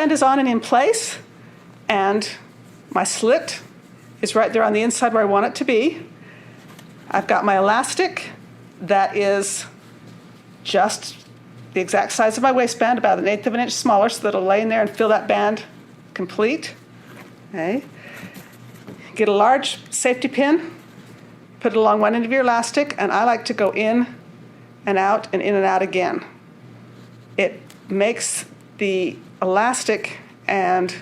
Band is on and in place, and my slit is right there on the inside where I want it to be. I've got my elastic that is just the exact size of my waistband, about 1/8 of an inch smaller, so that it'll lay in there and fill that band complete. Okay. Get a large safety pin, put it along one end of your elastic, and I like to go in and out and in and out again. It makes the elastic and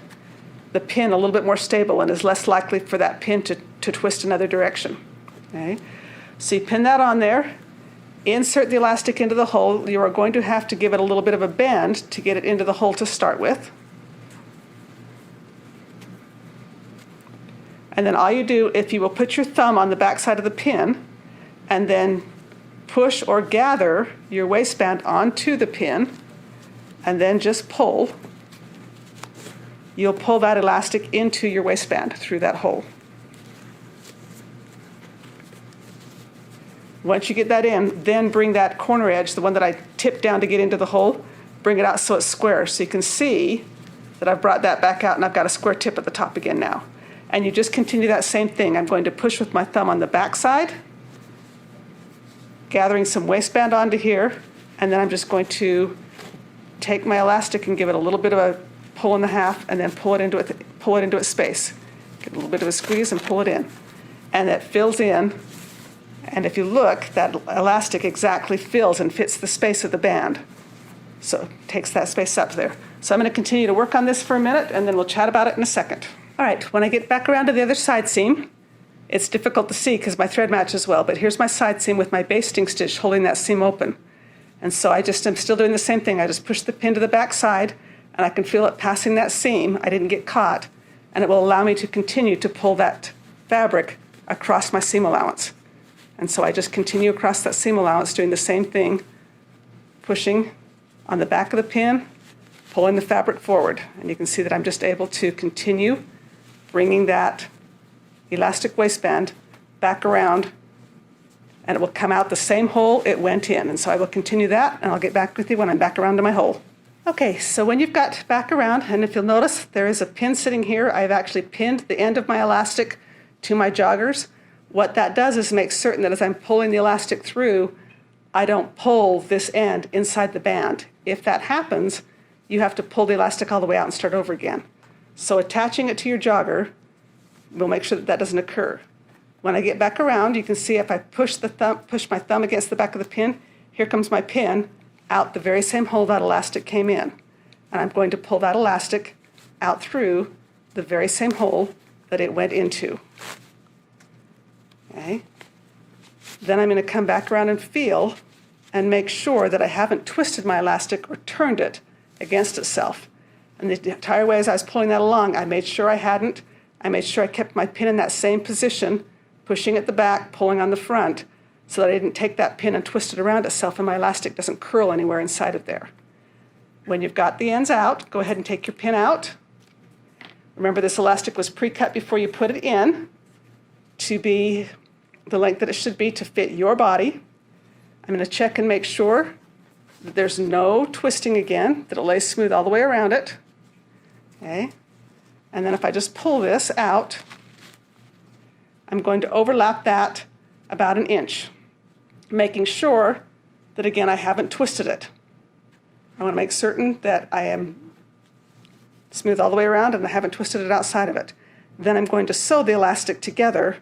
the pin a little bit more stable and is less likely for that pin to twist another direction. Okay? So you pin that on there, insert the elastic into the hole. You are going to have to give it a little bit of a bend to get it into the hole to start with. And then all you do, if you will put your thumb on the back side of the pin and then push or gather your waistband onto the pin and then just pull, you'll pull that elastic into your waistband through that hole. Once you get that in, then bring that corner edge, the one that I tipped down to get into the hole, bring it out so it's square. So you can see that I've brought that back out and I've got a square tip at the top again now. And you just continue that same thing. I'm going to push with my thumb on the back side, gathering some waistband onto here, and then I'm just going to take my elastic and give it a little bit of a pull in the half and then pull it into its space. Get a little bit of a squeeze and pull it in. And that fills in. And if you look, that elastic exactly fills and fits the space of the band. So it takes that space up there. So I'm going to continue to work on this for a minute, and then we'll chat about it in a second. All right, when I get back around to the other side seam, it's difficult to see because my thread matches well, but here's my side seam with my basting stitch holding that seam open. And so I'm still doing the same thing. I just push the pin to the back side, and I can feel it passing that seam. I didn't get caught, and it will allow me to continue to pull that fabric across my seam allowance. And so I just continue across that seam allowance doing the same thing, pushing on the back of the pin, pulling the fabric forward. And you can see that I'm just able to continue bringing that elastic waistband back around, and it will come out the same hole it went in. And so I will continue that, and I'll get back with you when I'm back around to my hole. Okay, so when you've got back around, and if you'll notice, there is a pin sitting here. I've actually pinned the end of my elastic to my joggers. What that does is make certain that as I'm pulling the elastic through, I don't pull this end inside the band. If that happens, you have to pull the elastic all the way out and start over again. So attaching it to your jogger will make sure that that doesn't occur. When I get back around, you can see if I push my thumb against the back of the pin, here comes my pin out the very same hole that elastic came in. And I'm going to pull that elastic out through the very same hole that it went into. Okay. Then I'm going to come back around and feel and make sure that I haven't twisted my elastic or turned it against itself. And the entire way as I was pulling that along, I made sure I hadn't. I made sure I kept my pin in that same position, pushing at the back, pulling on the front, so that I didn't take that pin and twist it around itself and my elastic doesn't curl anywhere inside of there. When you've got the ends out, go ahead and take your pin out. Remember, this elastic was pre-cut before you put it in to be the length that it should be to fit your body. I'm going to check and make sure that there's no twisting again, that it lays smooth all the way around it. Okay. And then if I just pull this out, I'm going to overlap that about 1 inch, making sure that, again, I haven't twisted it. I want to make certain that I am smooth all the way around and I haven't twisted it outside of it. Then I'm going to sew the elastic together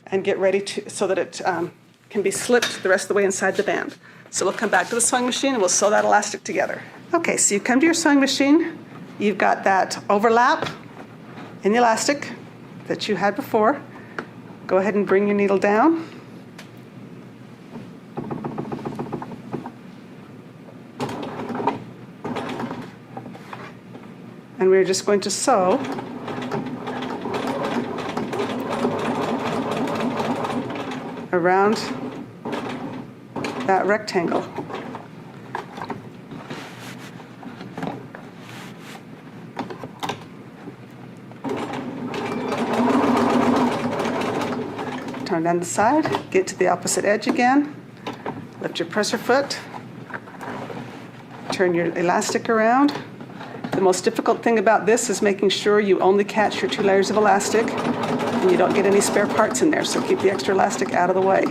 and get ready to, so that it can be slipped the rest of the way inside the band. So we'll come back to the sewing machine and we'll sew that elastic together. Okay, so you come to your sewing machine, you've got that overlap in the elastic that you had before. Go ahead and bring your needle down. And we're just going to sew around that rectangle. Turn down the side, get to the opposite edge again, lift your presser foot, turn your elastic around, The most difficult thing about this is making sure you only catch your 2 layers of elastic and you don't get any spare parts in there, so keep the extra elastic out of the way.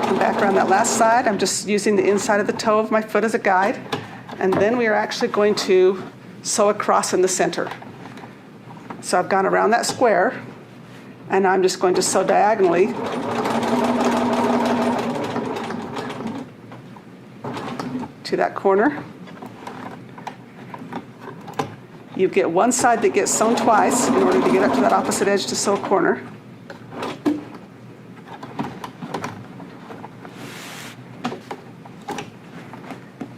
Come back around that last side. I'm just using the inside of the toe of my foot as a guide, and then we are actually going to sew across in the center. So I've gone around that square, and I'm just going to sew diagonally to that corner. You get one side that gets sewn twice in order to get up to that opposite edge to sew a corner.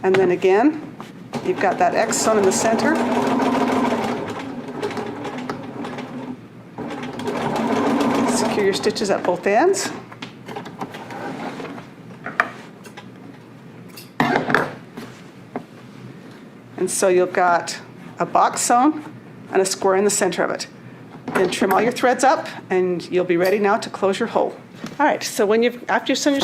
And then again, you've got that X sewn in the center. Secure your stitches at both ends. And so you've got a box sewn and a square in the center of it. Then trim all your threads up and you'll be ready now to close your hole. All right, so after you've sewn your